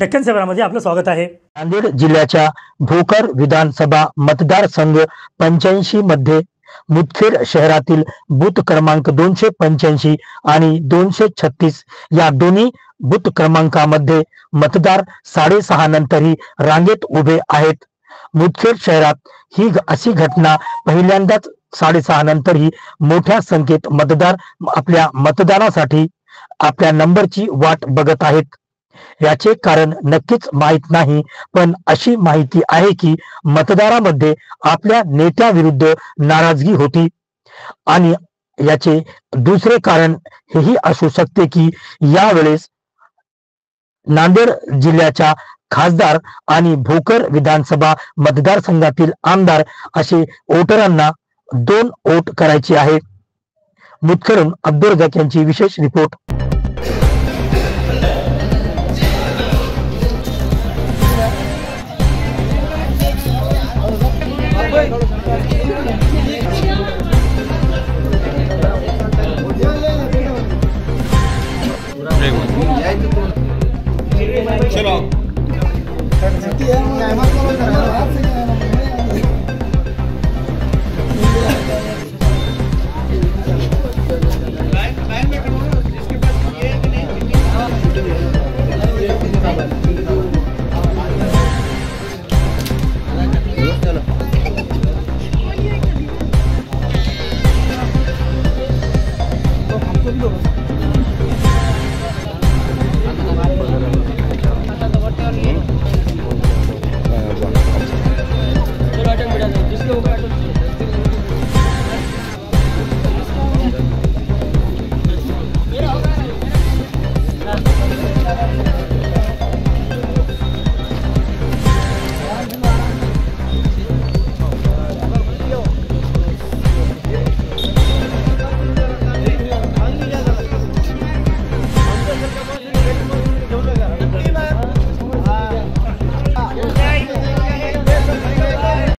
डेक्कन 7 मध्ये आपलं स्वागत आहे। नांदेड जिल्ह्याच्या भोकर विधानसभा मतदारसंघ 85 मध्ये मुदखेड शहरातील बूथ क्रमांक 285 आणि 236 या दोन्ही बूथ क्रमांकामध्ये मतदार 6:30 नंतरही रांगेत उभे आहेत। मुदखेड शहरात ही अशी घटना पहिल्यांदाच 6:30 नंतरही मोठ्या संख्येत मतदार आपल्या मतदानासाठी आपल्या नंबरची वाट बघत आहेत। याचे कारण नक्कीच माहित नाही, पण अशी माहिती आहे की मतदारामध्ये आपल्या नेत्याविरुद्ध नाराजगी होती आणि याचे दुसरे कारण हेही असू शकते की यावेळेस नांदेड जिल्ह्याच्या खासदार आणि भोकर विधानसभा मतदारसंघातील आमदार असे वोटरांना 2 वोट करायचे आहे। मुदखेडून अब्दुल रजाक यांची विशेष रिपोर्ट। चलो